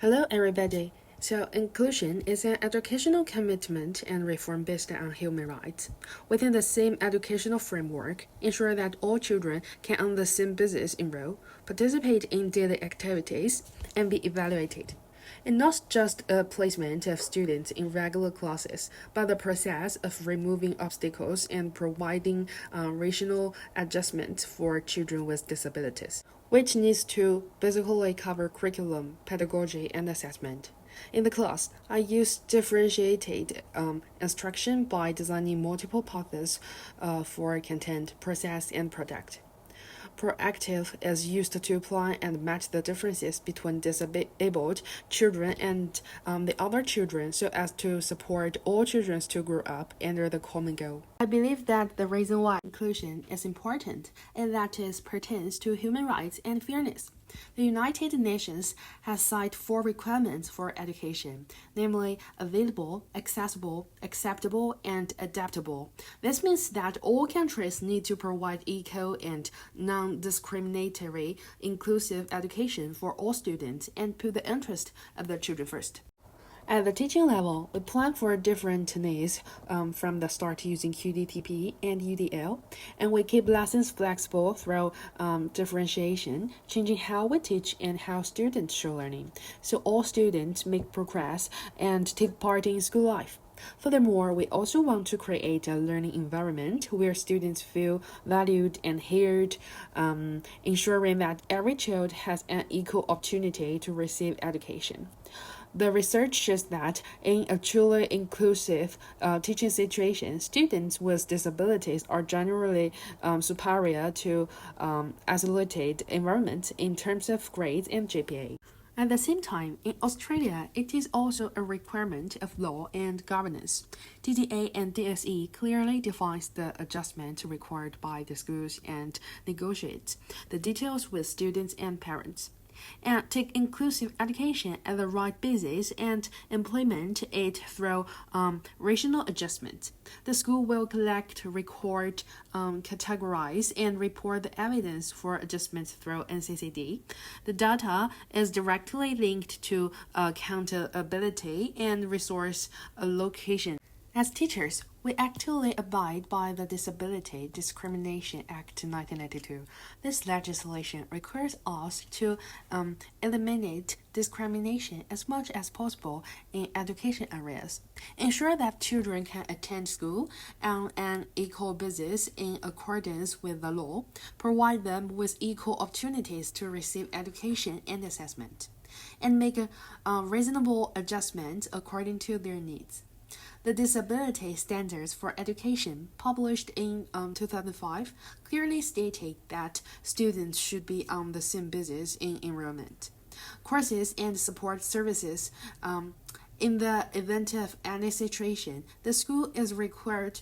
Hello, everybody. So, inclusion is an educational commitment and reform based on human rights. Within the same educational framework, ensure that all children can on the same basis enroll, participate in daily activities, and be evaluated. And not just a placement of students in regular classes, but the process of removing obstacles and providing rational adjustments for children with disabilities, which needs to basically cover curriculum, pedagogy, and assessment. In the class, I use differentiated instruction by designing multiple paths for content, process, and product. Proactive is used to plan and match the differences between disabled children and the other children so as to support all children to grow up under the common goal. I believe that the reason why inclusion is important is that it pertains to human rights and fairness. The United Nations has set 4 requirements for education, namely available, accessible, acceptable, and adaptable. This means that all countries need to provide equal and non-discriminatory, inclusive education for all students and put the interest of the children first. At the teaching level, we plan for different needs from the start using QDTP and UDL, and we keep lessons flexible through differentiation, changing how we teach and how students show learning, so all students make progress and take part in school life. Furthermore, we also want to create a learning environment where students feel valued and heard, ensuring that every child has an equal opportunity to receive education. The research shows that in a truly inclusive teaching situation, students with disabilities are generally superior to isolated environments in terms of grades and GPA. At the same time, in Australia, it is also a requirement of law and governance. DDA and DSE clearly defines the adjustment required by the schools and negotiates the details with students and parents. And take inclusive education as the right basis and implement it through rational adjustment. The school will collect, record, categorize, and report the evidence for adjustments through NCCD. The data is directly linked to accountability and resource allocation. As teachers, we actively abide by the Disability Discrimination Act 1992. This legislation requires us to eliminate discrimination as much as possible in education areas, ensure that children can attend school on an equal basis in accordance with the law, provide them with equal opportunities to receive education and assessment, and make reasonable adjustments according to their needs. The Disability Standards for Education, published in 2005, clearly stated that students should be on the same basis in enrollment. Courses and support services. In the event of any situation, the school is required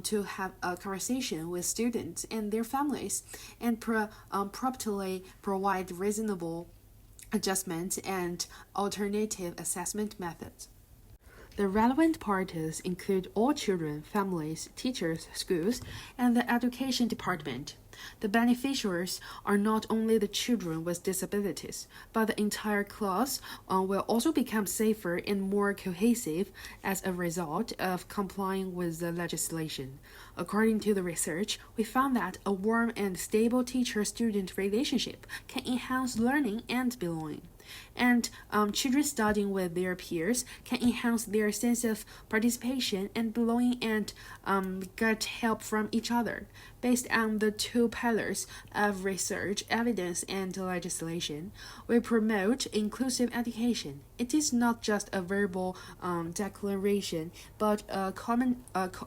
to have a conversation with students and their families and promptly provide reasonable adjustments and alternative assessment methods. The relevant parties include all children, families, teachers, schools, and the education department. The beneficiaries are not only the children with disabilities, but the entire class will also become safer and more cohesive as a result of complying with the legislation. According to the research, we found that a warm and stable teacher-student relationship can enhance learning and belonging. And children studying with their peers can enhance their sense of participation and belonging and get help from each other. Based on the 2 pillars of research, evidence, and legislation, we promote inclusive education. It is not just a verbal declaration, but a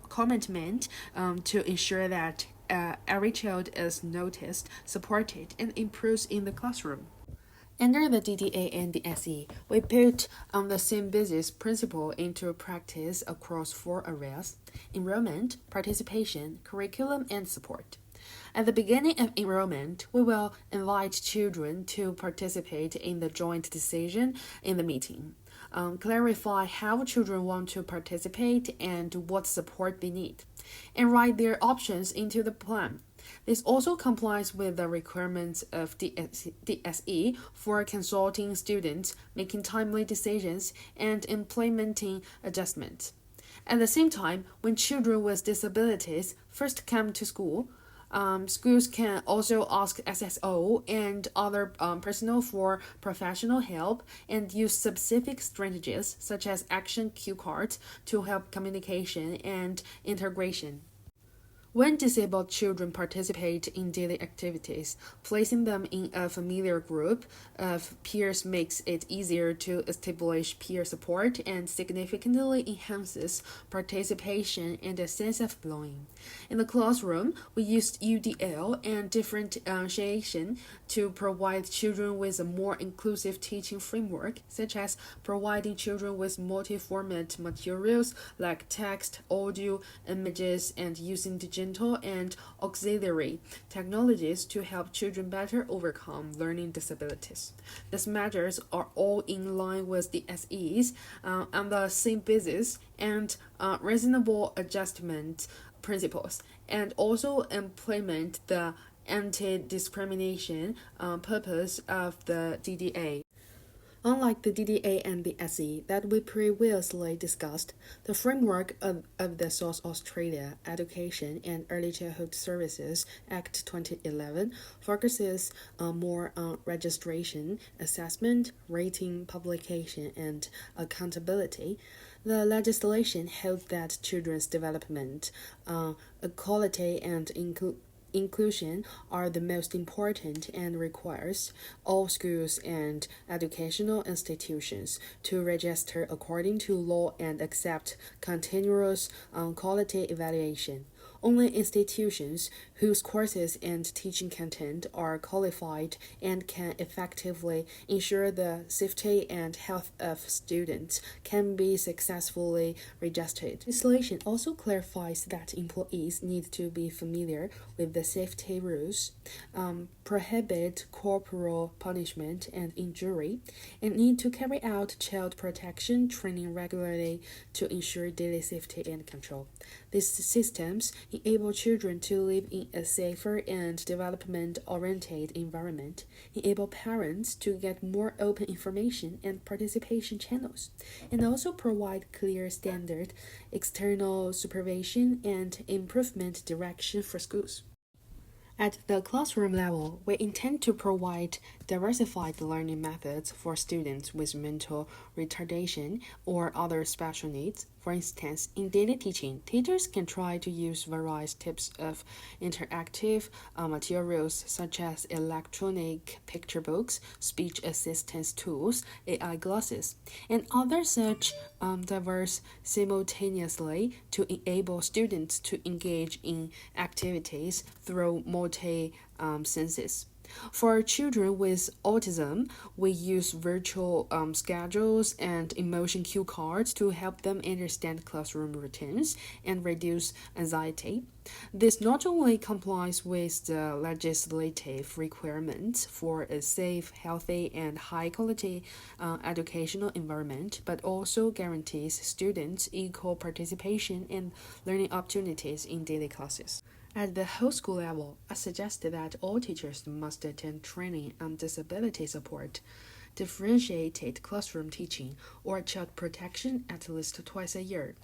commitment to ensure that every child is noticed, supported, and improves in the classroom. Under the DDA and the SE, we put the same basis principle into practice across 4 areas: enrollment, participation, curriculum, and support. At the beginning of enrollment, we will invite children to participate in the joint decision in the meeting. Clarify how children want to participate and what support they need, and write their options into the plan. This also complies with the requirements of DSE for consulting students, making timely decisions, and implementing adjustments. At the same time, when children with disabilities first come to school, schools can also ask SSO and other personnel for professional help and use specific strategies such as action cue cards to help communication and integration. When disabled children participate in daily activities, placing them in a familiar group of peers makes it easier to establish peer support and significantly enhances participation and a sense of belonging. In the classroom, we used UDL and differentiation to provide children with a more inclusive teaching framework, such as providing children with multi-format materials like text, audio, images, and using digital and auxiliary technologies to help children better overcome learning disabilities. These measures are all in line with the SEs on the same basis and reasonable adjustment principles, and also implement the anti-discrimination purpose of the DDA. Unlike the DDA and the SE that we previously discussed, the framework of the South Australia Education and Early Childhood Services Act 2011 focuses more on registration, assessment, rating, publication, and accountability. The legislation held that children's development, equality, and inclusion are the most important and requires all schools and educational institutions to register according to law and accept continuous quality evaluation. Only institutions whose courses and teaching content are qualified and can effectively ensure the safety and health of students can be successfully registered. Legislation also clarifies that employees need to be familiar with the safety rules, prohibit corporal punishment and injury, and need to carry out child protection training regularly to ensure daily safety and control. These systems enable children to live in a safer and development-oriented environment, enable parents to get more open information and participation channels, and also provide clear standard, external supervision, and improvement direction for schools. At the classroom level, we intend to provide diversified learning methods for students with mental retardation or other special needs. For instance, in daily teaching, teachers can try to use various types of interactive materials such as electronic picture books, speech assistance tools, AI glasses, and other such diverse simultaneously to enable students to engage in activities through multi-senses. For children with autism, we use virtual schedules and emotion cue cards to help them understand classroom routines and reduce anxiety. This not only complies with the legislative requirements for a safe, healthy, and high-quality educational environment, but also guarantees students equal participation and learning opportunities in daily classes. At the whole school level, I suggested that all teachers must attend training on disability support, differentiated classroom teaching, or child protection at least twice a year,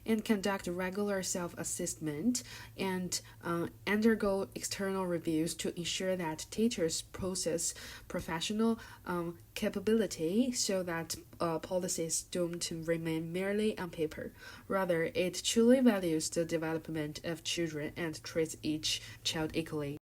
and conduct regular self-assessment and undergo external reviews to ensure that teachers possess professional capability so that policies don't remain merely on paper. Rather, it truly values the development of children and treats each child equally.